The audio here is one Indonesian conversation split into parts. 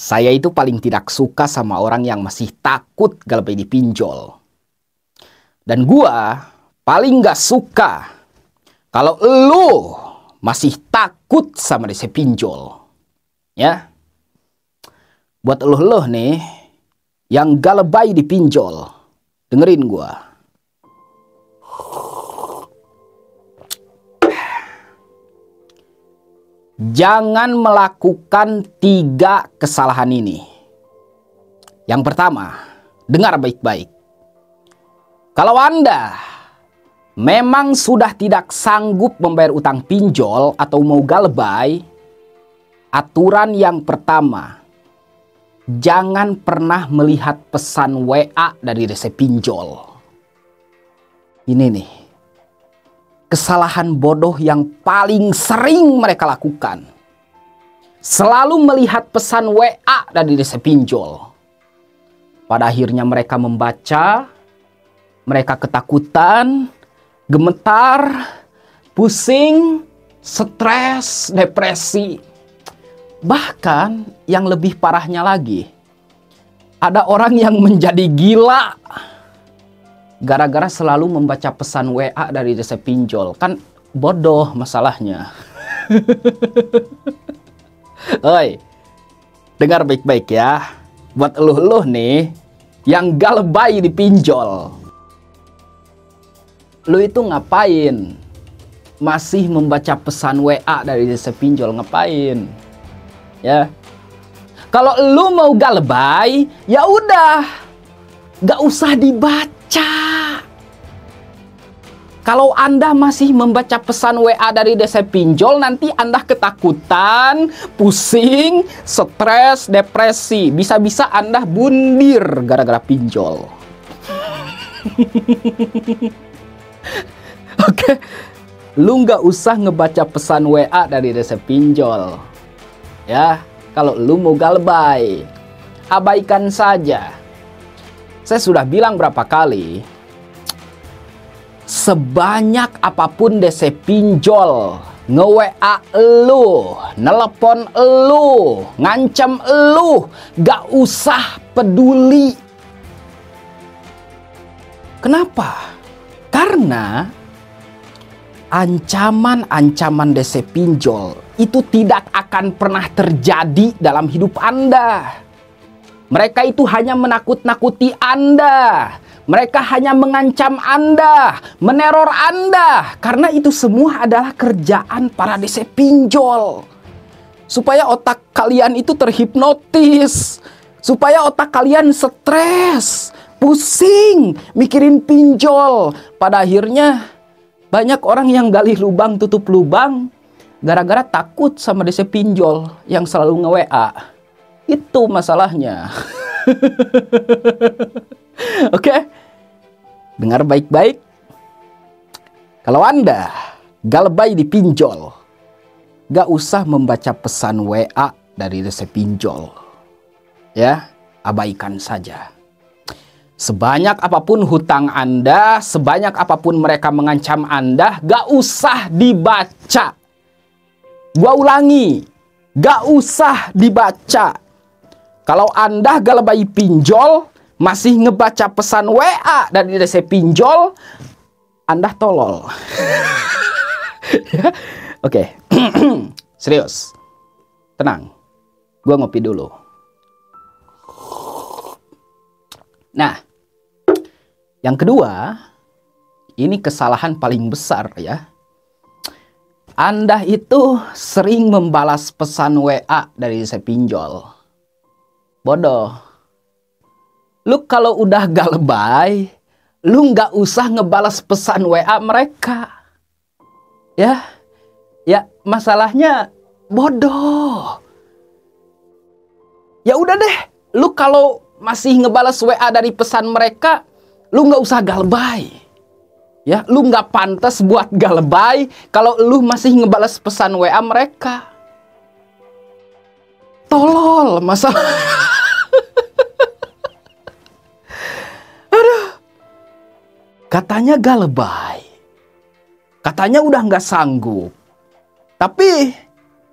Saya itu paling tidak suka sama orang yang masih takut galbay dipinjol. Dan gua paling gak suka kalau lu masih takut sama DC pinjol. Ya. Buat eluh-eluh nih yang galbay dipinjol, dengerin gua. Jangan melakukan 3 kesalahan ini. Yang pertama, dengar baik-baik. Kalau Anda memang sudah tidak sanggup membayar utang pinjol atau mau galbay, aturan yang pertama, jangan pernah melihat pesan WA dari DC pinjol. Ini nih, kesalahan bodoh yang paling sering mereka lakukan. Selalu melihat pesan WA dari DC pinjol. Pada akhirnya mereka membaca, mereka ketakutan, gemetar, pusing, stres, depresi. Bahkan yang lebih parahnya lagi, ada orang yang menjadi gila gara-gara selalu membaca pesan WA dari DC pinjol. Kan bodoh masalahnya. Oi, dengar baik-baik ya. Buat eluh-eluh nih yang galbay dipinjol. Lu itu ngapain? Masih membaca pesan WA dari DC pinjol, ngapain? Ya. Kalau lu mau galbay, ya udah, gak usah dibaca. Kalau Anda masih membaca pesan WA dari DC pinjol, nanti Anda ketakutan, pusing, stres, depresi. Bisa-bisa Anda bundir gara-gara pinjol. Oke, lu nggak usah ngebaca pesan WA dari DC pinjol. Ya, kalau lu mau galbay, abaikan saja. Saya sudah bilang berapa kali, sebanyak apapun DC pinjol nge-WA lu, nelepon lu, ngancam lu, gak usah peduli. Kenapa? Karena ancaman-ancaman DC pinjol itu tidak akan pernah terjadi dalam hidup Anda. Mereka itu hanya menakut-nakuti Anda. Mereka hanya mengancam Anda, meneror Anda. Karena itu semua adalah kerjaan para DC pinjol. Supaya otak kalian itu terhipnotis. Supaya otak kalian stres, pusing, mikirin pinjol. Pada akhirnya banyak orang yang gali lubang tutup lubang gara-gara takut sama DC pinjol yang selalu nge-WA. Itu masalahnya. Oke, dengar baik-baik. Kalau Anda galbay dipinjol, gak usah membaca pesan WA dari DC pinjol. Ya, abaikan saja. Sebanyak apapun hutang Anda, sebanyak apapun mereka mengancam Anda, gak usah dibaca. Gua ulangi, gak usah dibaca. Kalau Anda galbay pinjol, masih ngebaca pesan WA dari DC pinjol, Anda tolol. Ya? Oke, serius. Tenang, gua ngopi dulu. Nah, yang kedua, ini kesalahan paling besar ya. Anda itu sering membalas pesan WA dari DC pinjol. Bodoh. Lu kalau udah galbay, lu nggak usah ngebalas pesan WA mereka. Ya, masalahnya bodoh. Ya udah deh, lu kalau masih ngebalas WA dari pesan mereka, lu nggak usah galbay. Ya, lu nggak pantas buat galbay kalau lu masih ngebalas pesan WA mereka. Tolol masalah. Aduh. Katanya galbay. Katanya udah nggak sanggup. Tapi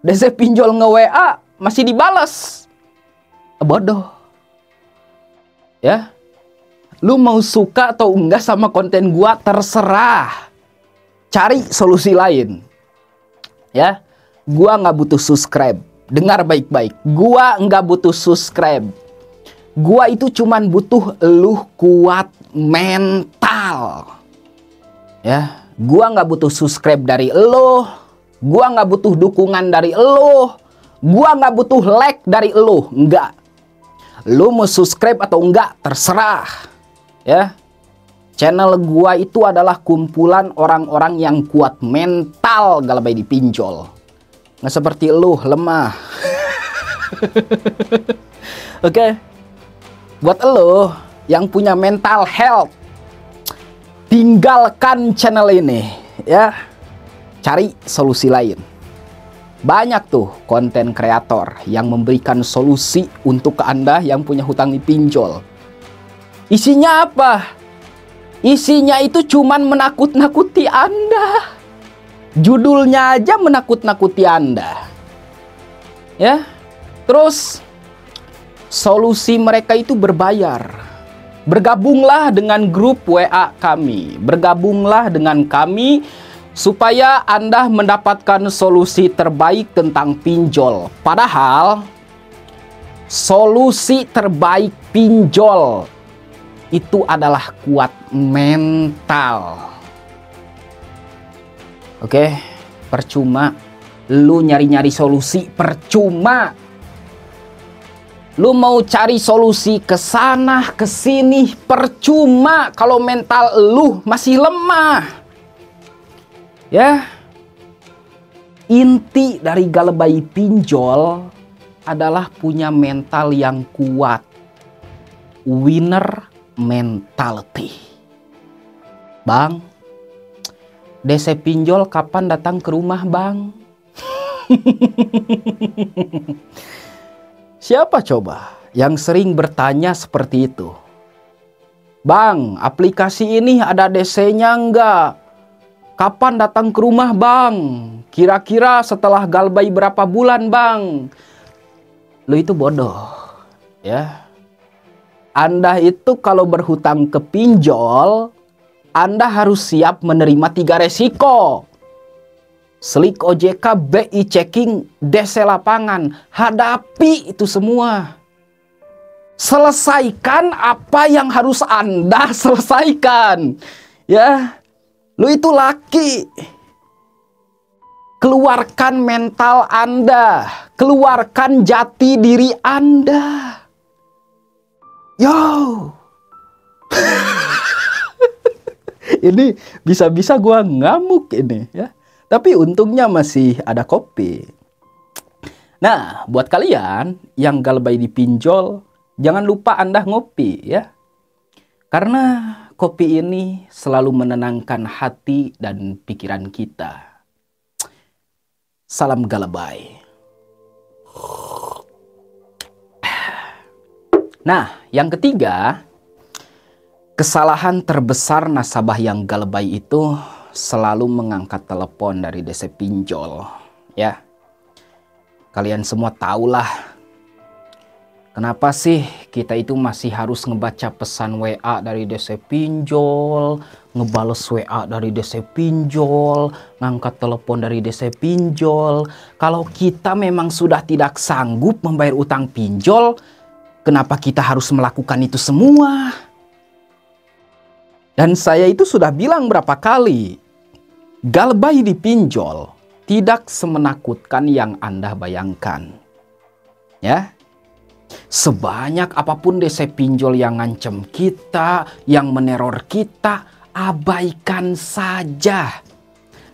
DC pinjol nge-WA masih dibalas. bodoh. Ya, lu mau suka atau enggak sama konten gua terserah. Cari solusi lain. Ya, gua nggak butuh subscribe. Dengar baik-baik, gua nggak butuh subscribe. Gua itu cuman butuh lu kuat mental. Ya, gua nggak butuh subscribe dari lo. Gua nggak butuh dukungan dari lo. Gua nggak butuh like dari lo. Enggak. Lu mau subscribe atau enggak, terserah. Ya. Channel gua itu adalah kumpulan orang-orang yang kuat mental Galabai dipinjol. Nggak seperti lu, lemah. Oke. Buat lo yang punya mental health, tinggalkan channel ini. Ya. Cari solusi lain. Banyak tuh konten kreator yang memberikan solusi untuk Anda yang punya hutang dipinjol. Isinya apa? Isinya itu cuman menakut-nakuti Anda. Judulnya aja menakut-nakuti Anda. Ya. Terus solusi mereka itu berbayar. Bergabunglah dengan grup WA kami. Bergabunglah dengan kami supaya Anda mendapatkan solusi terbaik tentang pinjol. Padahal solusi terbaik pinjol itu adalah kuat mental. Oke, percuma lu nyari-nyari solusi, percuma. Lu mau cari solusi ke sana, ke sini, percuma kalau mental lu masih lemah. Ya, inti dari Galabai pinjol adalah punya mental yang kuat. Winner mentality. Bang, DC pinjol kapan datang ke rumah, Bang? Siapa coba yang sering bertanya seperti itu? Bang, aplikasi ini ada DC-nya enggak? Kapan datang ke rumah, Bang? Kira-kira setelah Galabai berapa bulan, Bang? Lu itu bodoh. Ya. Anda itu kalau berhutang ke pinjol, Anda harus siap menerima 3 resiko. Slik OJK, BI checking, DC lapangan. Hadapi itu semua. Selesaikan apa yang harus Anda selesaikan. Ya. Lu itu laki. Keluarkan mental Anda. Keluarkan jati diri Anda. Yo. Ini bisa-bisa gua ngamuk ini ya. Tapi untungnya masih ada kopi. Nah, buat kalian yang Galabai dipinjol, jangan lupa Anda ngopi ya. Karena kopi ini selalu menenangkan hati dan pikiran kita. Salam Galabai. Nah, yang ketiga, kesalahan terbesar nasabah yang Galabai itu selalu mengangkat telepon dari DC pinjol. Ya, kalian semua tahulah. Kenapa sih kita itu masih harus ngebaca pesan WA dari DC pinjol, ngebales WA dari DC pinjol, ngangkat telepon dari DC pinjol. Kalau kita memang sudah tidak sanggup membayar utang pinjol, kenapa kita harus melakukan itu semua? Dan saya itu sudah bilang berapa kali, Galabai dipinjol tidak semenakutkan yang Anda bayangkan. Ya. Sebanyak apapun DC pinjol yang ngancem kita, yang meneror kita, abaikan saja.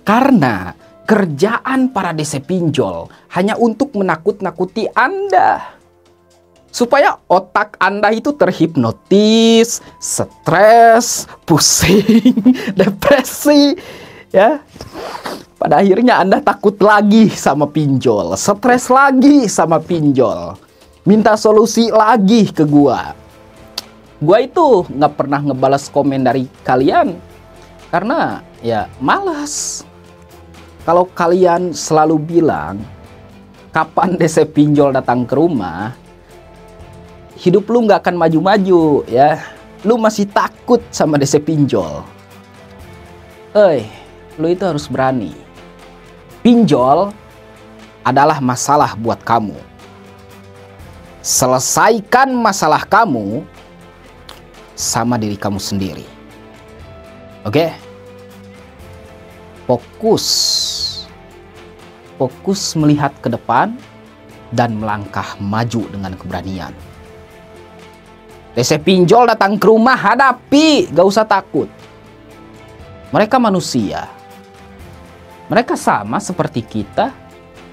Karena kerjaan para DC pinjol hanya untuk menakut-nakuti Anda. Supaya otak Anda itu terhipnotis, stres, pusing, depresi. Ya. Pada akhirnya Anda takut lagi sama pinjol, stres lagi sama pinjol. Minta solusi lagi ke gua. Gua itu nggak pernah ngebalas komen dari kalian. Karena ya malas. Kalau kalian selalu bilang, kapan DC pinjol datang ke rumah? hidup lu nggak akan maju-maju ya. Lu masih takut sama DC pinjol. Lu itu harus berani. Pinjol adalah masalah buat kamu. Selesaikan masalah kamu sama diri kamu sendiri. Oke? Fokus melihat ke depan dan melangkah maju dengan keberanian. DC pinjol datang ke rumah, hadapi, gak usah takut. Mereka manusia. Mereka sama seperti kita.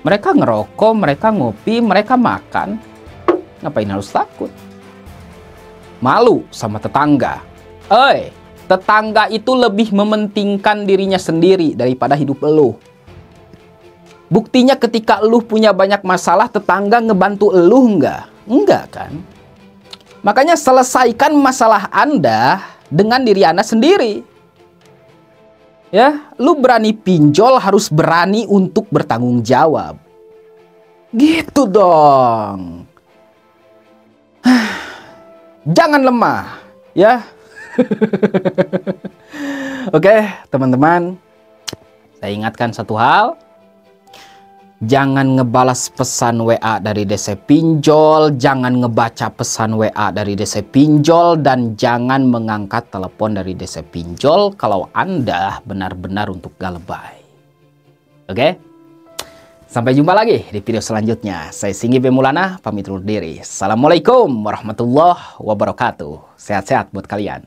Mereka ngerokok, mereka ngopi, mereka makan. Ngapain harus takut? Malu sama tetangga. Tetangga itu lebih mementingkan dirinya sendiri daripada hidup elu. Buktinya ketika elu punya banyak masalah, tetangga ngebantu elu enggak? Enggak kan? Makanya selesaikan masalah Anda dengan diri Anda sendiri. Ya, lu berani pinjol harus berani untuk bertanggung jawab. Gitu dong. Jangan lemah, ya. Oke, teman-teman. Saya ingatkan satu hal. Jangan ngebalas pesan WA dari DC pinjol, jangan ngebaca pesan WA dari DC pinjol, dan jangan mengangkat telepon dari DC pinjol kalau Anda benar-benar untuk gak lebay. Oke? Sampai jumpa lagi di video selanjutnya. Saya Singgi B. Maulana, pamit undur diri. Assalamualaikum warahmatullahi wabarakatuh. Sehat-sehat buat kalian.